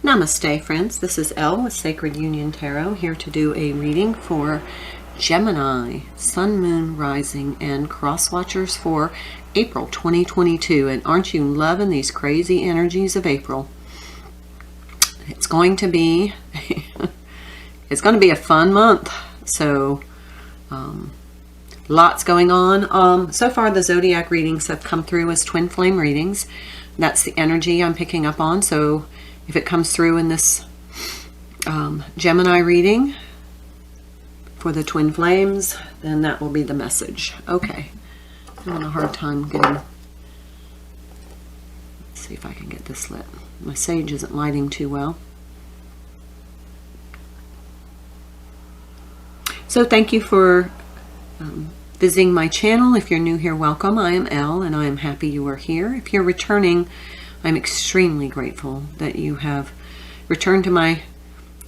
Namaste, friends. This is Elle with Sacred Union Tarot, here to do a reading for Gemini, Sun, Moon, Rising, and Cross Watchers for April 2022. And aren't you loving these crazy energies of April? It's going to be a fun month. So lots going on. So far the zodiac readings have come through as twin flame readings. That's the energy I'm picking up on. So if it comes through in this Gemini reading for the twin flames, then that will be the message. Okay. I'm having a hard time getting... Let's see if I can get this lit. My sage isn't lighting too well. So thank you for visiting my channel. If you're new here, welcome. I am Elle, and I am happy you are here. If you're returning, I'm extremely grateful that you have returned to my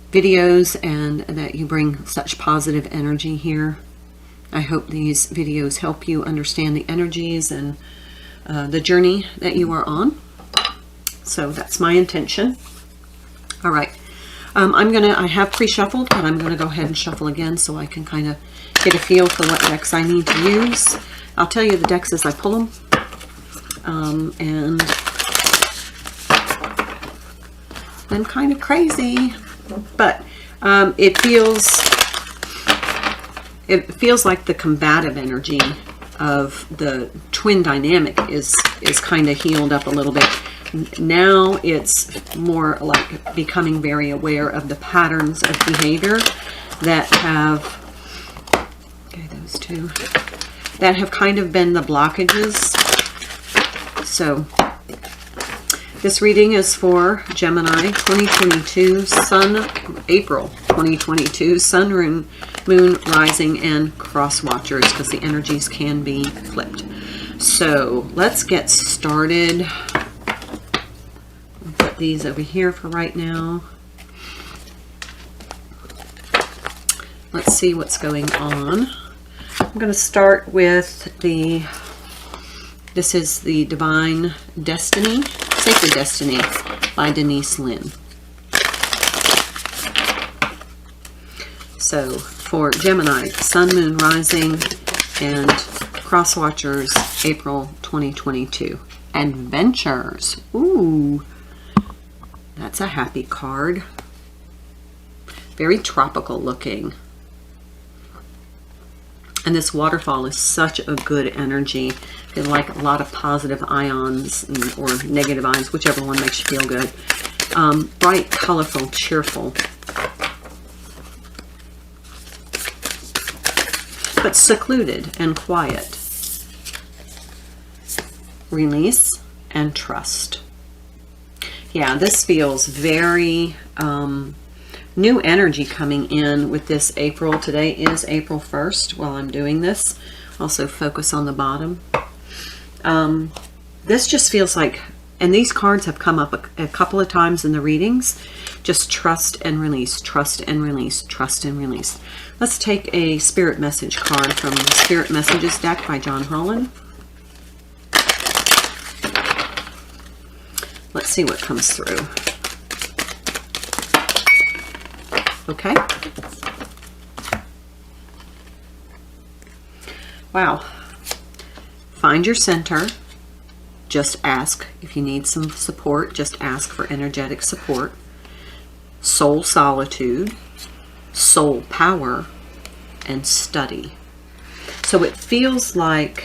videos and that you bring such positive energy here. I hope these videos help you understand the energies and the journey that you are on. So that's my intention. All right. I have pre-shuffled, but I'm gonna go ahead and shuffle again so I can kind of get a feel for what decks I need to use. I'll tell you the decks as I pull them. And I'm kind of crazy, but it feels like the combative energy of the twin dynamic is kind of healed up a little bit. Now it's more like becoming very aware of the patterns of behavior that have, okay, those two, that have kind of been the blockages. So this reading is for Gemini 2022, Sun, April 2022, Sun, Moon, Rising, and Cross Watchers, because the energies can be flipped. So let's get started. I'll put these over here for right now. Let's see what's going on. I'm going to start with this is the Divine Destiny, Sacred Destiny by Denise Lynn. So for Gemini, Sun, Moon, Rising, and Cross Watchers, April 2022. Adventures. Ooh, that's a happy card. Very tropical looking. And this waterfall is such a good energy. I feel like a lot of positive ions or negative ions, whichever one makes you feel good. Bright, colorful, cheerful. But secluded and quiet. Release and trust. Yeah, this feels very... new energy coming in with this April. Today is April 1st while I'm doing this. Also focus on the bottom. This just feels like, and these cards have come up a couple of times in the readings, just trust and release, trust and release, trust and release. Let's take a Spirit Message card from the Spirit Messages deck by John Holland. Let's see what comes through. Okay. Wow. Find your center. Just ask if you need some support. Just ask for energetic support. Soul solitude. Soul power. And study. So it feels like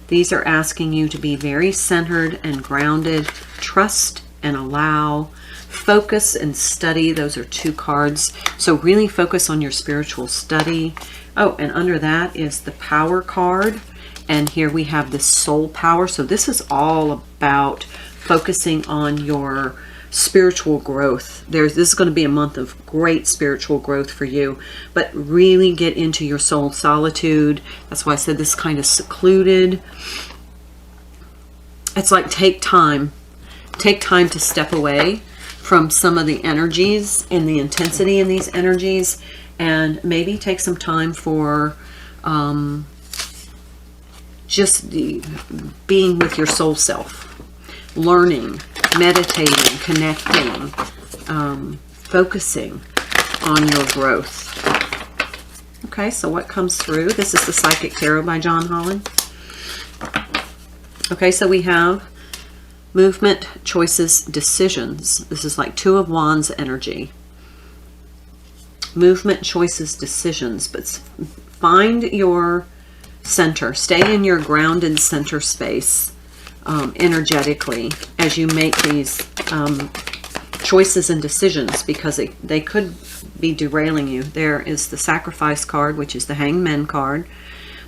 these are asking you to be very centered and grounded. Trust and allow. Focus and study. Those are two cards. So really focus on your spiritual study. Oh, and under that is the Power card. And here we have the Soul Power. So this is all about focusing on your spiritual growth. This is going to be a month of great spiritual growth for you. But really get into your soul solitude. That's why I said this is kind of secluded. It's like take time. Take time to step away from some of the energies and the intensity in these energies, and maybe take some time for just being with your soul self. learning, meditating, connecting, focusing on your growth. Okay, so what comes through? This is the Psychic Tarot by John Holland. Okay, so we have movement, choices, decisions. This is like Two of Wands energy. Movement, choices, decisions. But find your center. Stay in your grounded center space energetically as you make these choices and decisions, because they could be derailing you. There is the Sacrifice card, which is the Hangman card.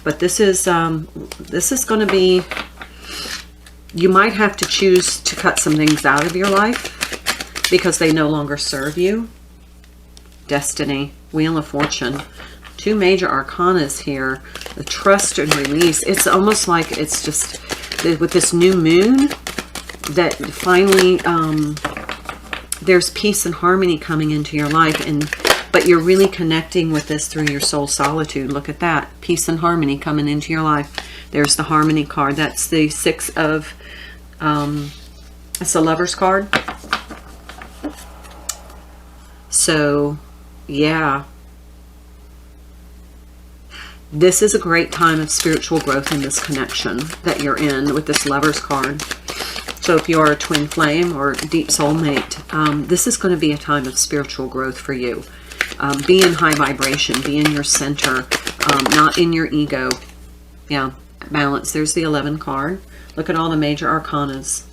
But this is going to be, you might have to choose to cut some things out of your life because they no longer serve you. Destiny, Wheel of Fortune. Two major arcanas here. The Trust and Release. It's almost like it's just with this new moon that finally there's peace and harmony coming into your life, but you're really connecting with this through your soul solitude. Look at that. Peace and harmony coming into your life. There's the Harmony card. That's the Six of, it's a Lover's card. So, yeah. This is a great time of spiritual growth in this connection that you're in with this Lover's card. So if you're a twin flame or deep soulmate, this is going to be a time of spiritual growth for you. Be in high vibration. Be in your center, not in your ego. Yeah, balance. There's the 11 card. Look at all the major arcanas.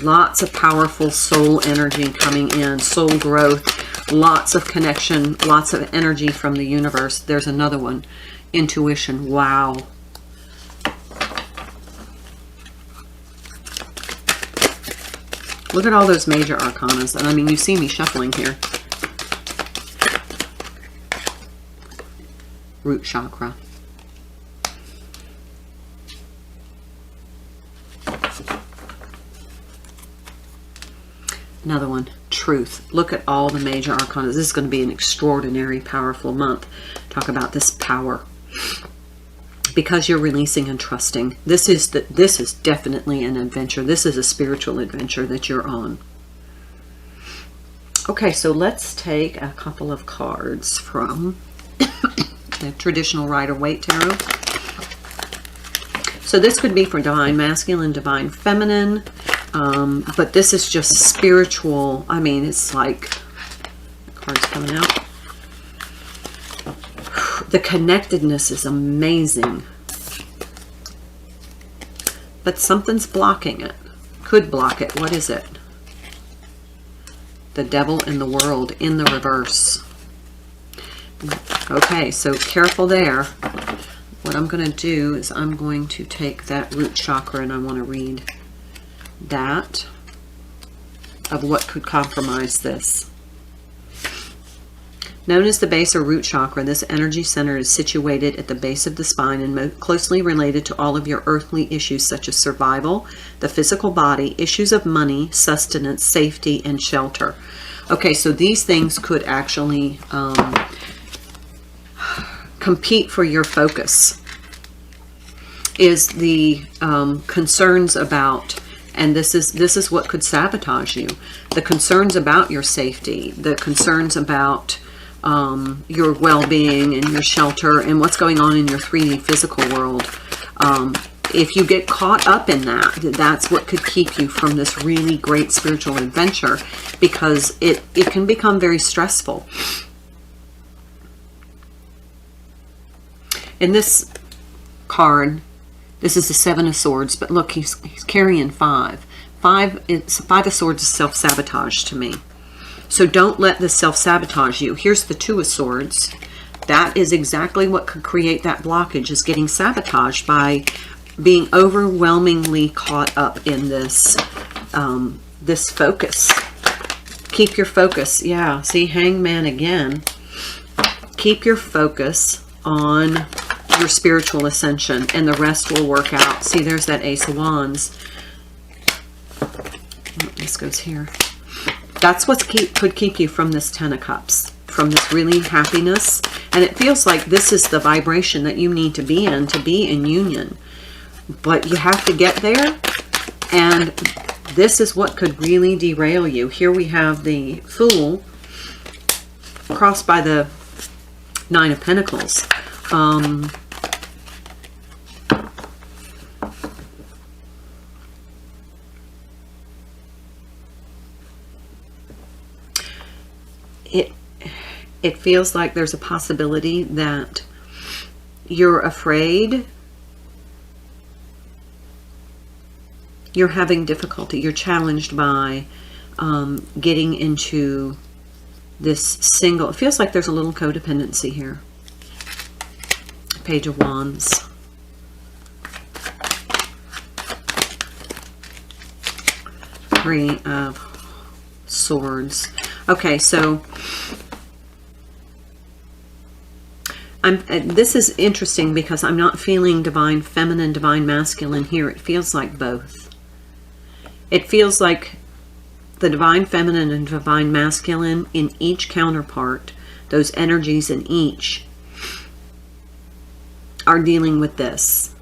Lots of powerful soul energy coming in. Soul growth. Lots of connection. Lots of energy from the universe. There's another one. Intuition. Wow. Look at all those major arcanas. And I mean, you see me shuffling here. Root chakra. Another one, truth. Look at all the major arcanas. This is going to be an extraordinary, powerful month. Talk about this power. Because you're releasing and trusting. This is definitely an adventure. This is a spiritual adventure that you're on. Okay, so let's take a couple of cards from the traditional Rider-Waite Tarot. So this could be for Divine Masculine, Divine Feminine, but this is just spiritual. I mean, it's like, the card's coming out. The connectedness is amazing. But something's blocking it. Could block it. What is it? The Devil in the World in the reverse. Okay, so careful there. What I'm going to do is I'm going to take that root chakra and I want to read that of what could compromise this. Known as the base or root chakra, this energy center is situated at the base of the spine and closely related to all of your earthly issues such as survival, the physical body, issues of money, sustenance, safety, and shelter. Okay, so these things could actually compete for your focus. Is the concerns about, and this is what could sabotage you, the concerns about your safety, the concerns about your well-being and your shelter and what's going on in your 3D physical world. If you get caught up in that, that's what could keep you from this really great spiritual adventure, because it can become very stressful. In this card, this is the Seven of Swords, but look, he's carrying 5. 5 of Swords is self-sabotage to me. So don't let this self-sabotage you. Here's the Two of Swords. That is exactly what could create that blockage, is getting sabotaged by being overwhelmingly caught up in this this focus. Keep your focus. Yeah, see, Hangman again. Keep your focus on your spiritual ascension and the rest will work out. See, there's that Ace of Wands. This goes here. That's what could keep you from this Ten of Cups, from this really happiness. And it feels like this is the vibration that you need to be in union. but you have to get there, and this is what could really derail you. Here we have the Fool crossed by the Nine of Pentacles. It feels like there's a possibility that you're afraid, you're having difficulty, you're challenged by getting into this single, it feels like there's a little codependency here. Page of Wands. Three of Swords. Okay, so this is interesting because I'm not feeling divine feminine, divine masculine here. It feels like both. It feels like the divine feminine and divine masculine in each counterpart, those energies in each, are dealing with this.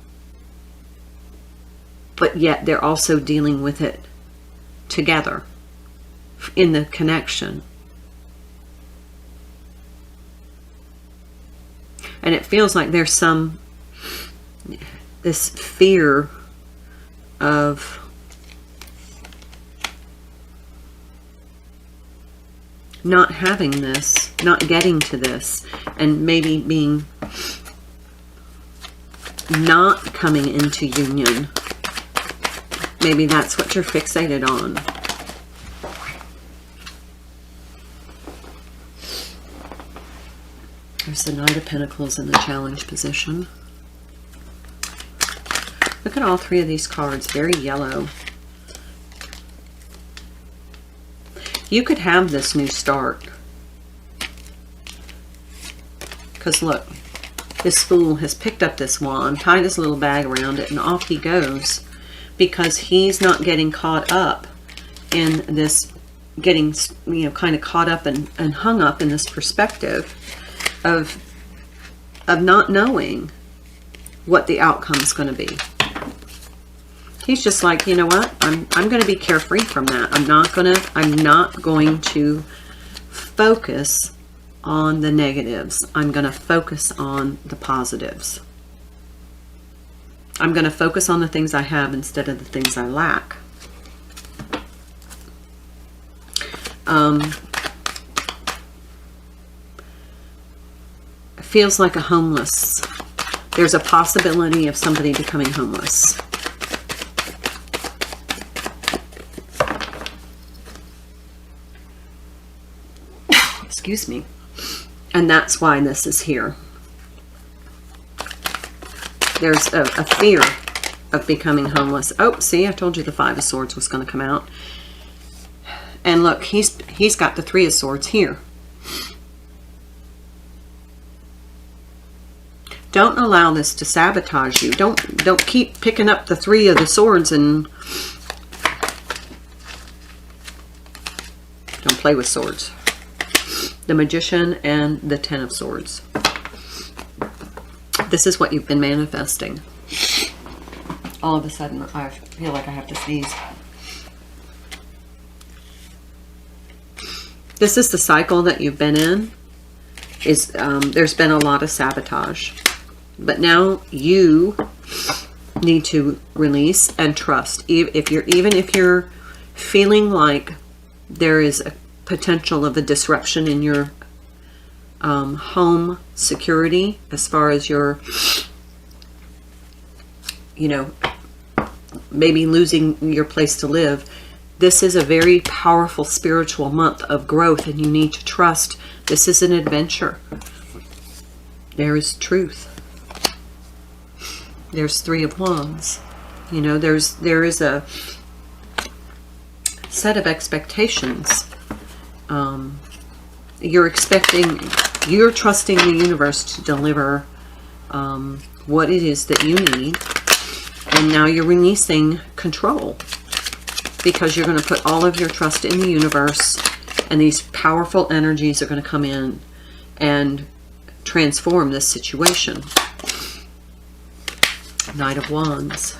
But yet they're also dealing with it together in the connection. And it feels like there's this fear of not having this, not getting to this, and maybe being not coming into union. Maybe that's what you're fixated on. There's the Knight of Pentacles in the challenge position. Look at all three of these cards, very yellow. You could have this new start. Because look, this Fool has picked up this wand, tied his little bag around it, and off he goes. Because he's not getting caught up in this, getting, you know, kind of caught up and hung up in this perspective of not knowing what the outcome is going to be. He's just like, you know what? I'm going to be carefree from that. I'm not going to focus on the negatives. I'm going to focus on the positives. I'm going to focus on the things I have instead of the things I lack. It feels like a homeless. There's a possibility of somebody becoming homeless. Excuse me. And that's why this is here. There's a fear of becoming homeless. Oh, see, I told you the Five of Swords was going to come out. And look, he's got the Three of Swords here. Don't allow this to sabotage you. Don't keep picking up the Three of the Swords and don't play with swords. The Magician and the Ten of Swords. This is what you've been manifesting. All of a sudden, I feel like I have to sneeze. This is the cycle that you've been in. There's been a lot of sabotage. But now you need to release and trust. Even if you're feeling like there is a potential of a disruption in your home security, as far as your, you know, maybe losing your place to live, this is a very powerful spiritual month of growth, and you need to trust this is an adventure. There is truth. There's Three of Wands. You know, there is a set of expectations. You're trusting the universe to deliver what it is that you need, and now you're releasing control because you're going to put all of your trust in the universe, and these powerful energies are going to come in and transform this situation. Knight of Wands.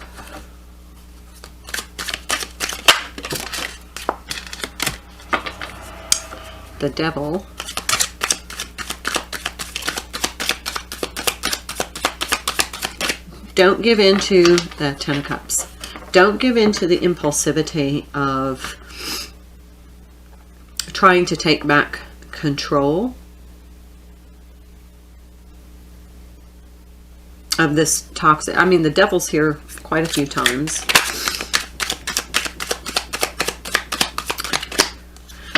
The Devil. Don't give in to the Ten of Cups. Don't give in to the impulsivity of trying to take back control of this toxic. I mean, the Devil's here quite a few times.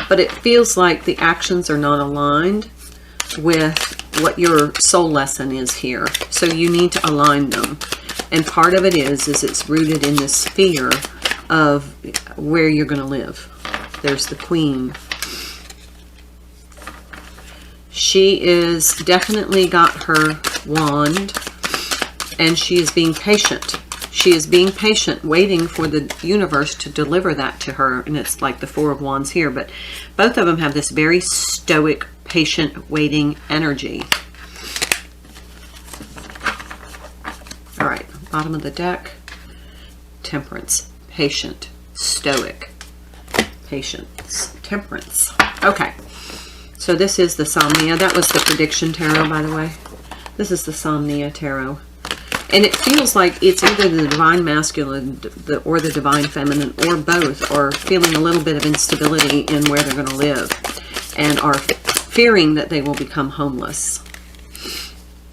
But it feels like the actions are not aligned with what your soul lesson is here. So you need to align them. And part of it is it's rooted in this fear of where you're going to live. There's the Queen. She is definitely got her wand, and she is being patient. She is being patient, waiting for the universe to deliver that to her. And it's like the Four of Wands here, but both of them have this very stoic, patient, waiting energy. All right, bottom of the deck, Temperance, patient, stoic, patience, temperance. Okay, so this is the Somnia. That was the prediction tarot, by the way. This is the Somnia tarot. And it feels like it's either the Divine Masculine or the Divine Feminine, or both, are feeling a little bit of instability in where they're going to live and are fearing that they will become homeless.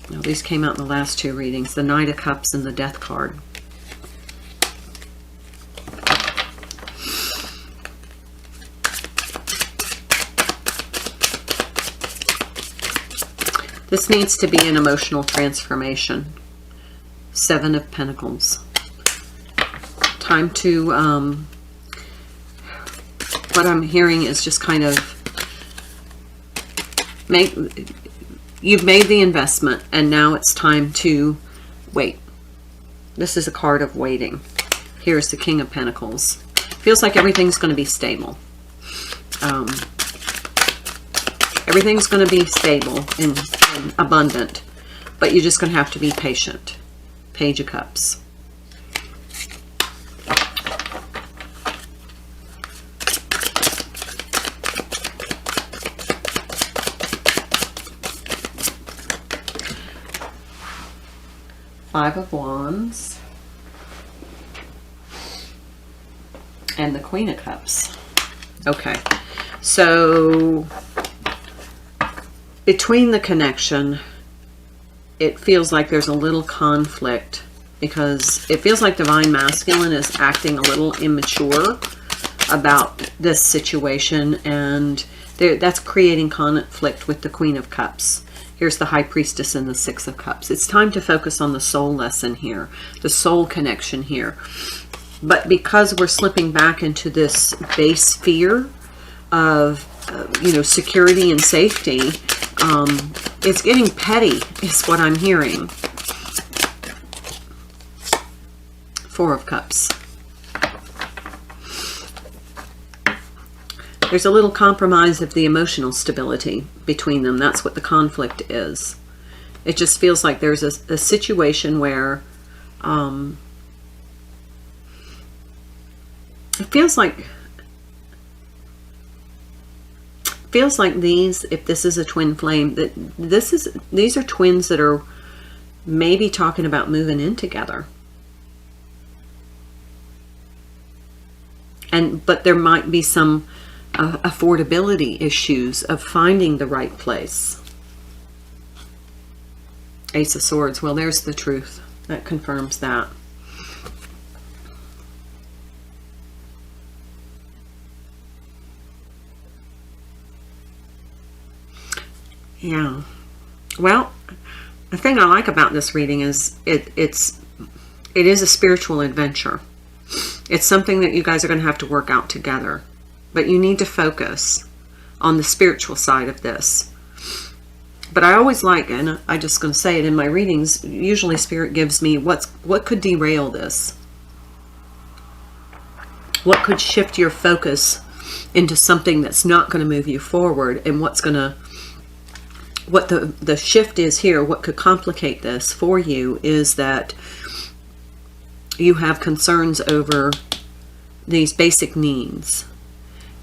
Now, these came out in the last two readings, the Knight of Cups and the Death card. This needs to be an emotional transformation. Seven of Pentacles. Time to, what I'm hearing is just kind of you've made the investment and now it's time to wait. This is a card of waiting. Here's the King of Pentacles. Feels like everything's going to be stable. Everything's going to be stable and abundant, but you're just going to have to be patient. Page of Cups. Five of Wands. And the Queen of Cups. Okay. So between the connection, it feels like there's a little conflict because it feels like Divine Masculine is acting a little immature about this situation, and that's creating conflict with the Queen of Cups. Here's the High Priestess and the Six of Cups. It's time to focus on the soul lesson here, the soul connection here. But because we're slipping back into this base fear of, security and safety, it's getting petty, is what I'm hearing. Four of Cups. There's a little compromise of the emotional stability between them. That's what the conflict is. It just feels like there's a situation where it feels like these, if this is a twin flame, that these are twins that are maybe talking about moving in together. But there might be some affordability issues of finding the right place. Ace of Swords. Well, there's the truth. That confirms that. Yeah. Well, the thing I like about this reading is it is a spiritual adventure. It's something that you guys are going to have to work out together. But you need to focus on the spiritual side of this. But I always like, and I'm just going to say it in my readings, usually Spirit gives me what could derail this. What could shift your focus into something that's not going to move you forward, and what the shift is here, what could complicate this for you is that you have concerns over these basic needs.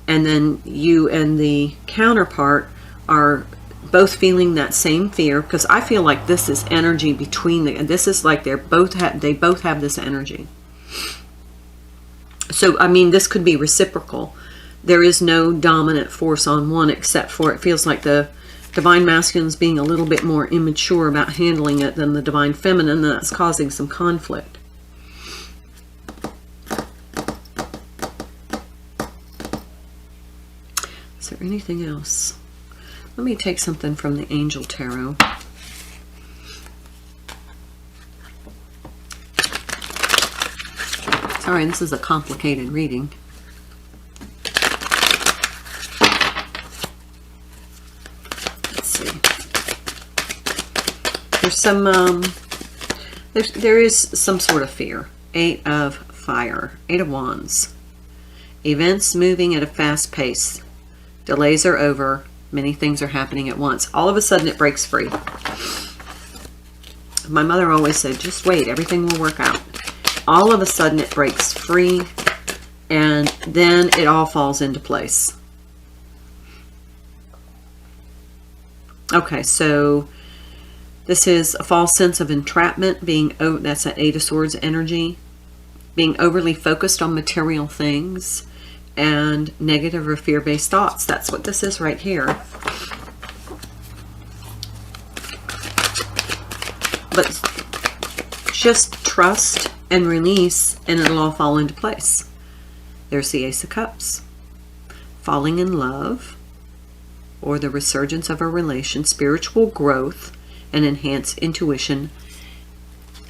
And then you and the counterpart are both feeling that same fear, because I feel like this is energy between the, and this is like they both have this energy. So I mean, this could be reciprocal. There is no dominant force on one, except for it feels like the divine masculine is being a little bit more immature about handling it than the divine feminine, and that's causing some conflict. Is there anything else? Let me take something from the Angel Tarot. Sorry, this is a complicated reading. Let's see. There's some, there is some sort of fear. 8 of Fire, 8 of Wands. Events moving at a fast pace. Delays are over. Many things are happening at once. All of a sudden it breaks free. My mother always said, just wait, everything will work out. All of a sudden it breaks free, and then it all falls into place. Okay, so this is a false sense of entrapment, being, that's that 8 of Swords energy, being overly focused on material things, and negative or fear-based thoughts. That's what this is right here. But just trust and release, and it'll all fall into place. There's the Ace of Cups. Falling in love, or the resurgence of a relation, spiritual growth, and enhanced intuition.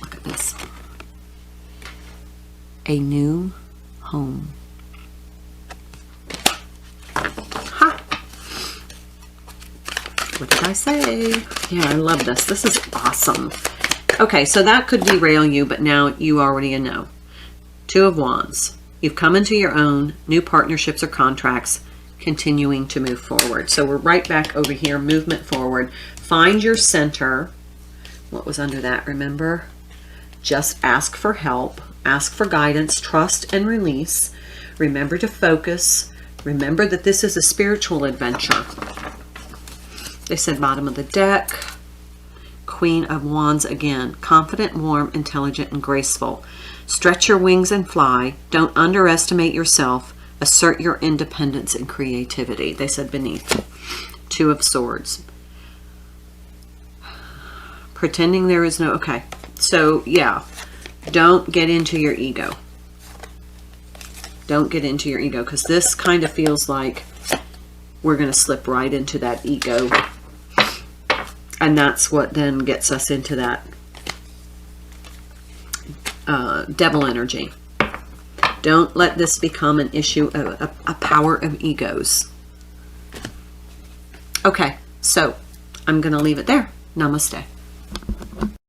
Look at this. A new home. What did I say? Yeah, I love this. This is awesome. Okay, so that could derail you, but now you already know. 2 of Wands. You've come into your own, new partnerships or contracts, continuing to move forward. So we're right back over here, movement forward. Find your center. What was under that, remember? Just ask for help, ask for guidance, trust and release. Remember to focus. Remember that this is a spiritual adventure. They said bottom of the deck, Queen of Wands again. Confident, warm, intelligent, and graceful. Stretch your wings and fly. Don't underestimate yourself. Assert your independence and creativity. They said beneath. 2 of Swords. Pretending there is no... Okay, so yeah, don't get into your ego. Don't get into your ego, because this kind of feels like we're going to slip right into that ego. And that's what then gets us into that devil energy. Don't let this become an issue of a power of egos. Okay, so I'm going to leave it there. Namaste.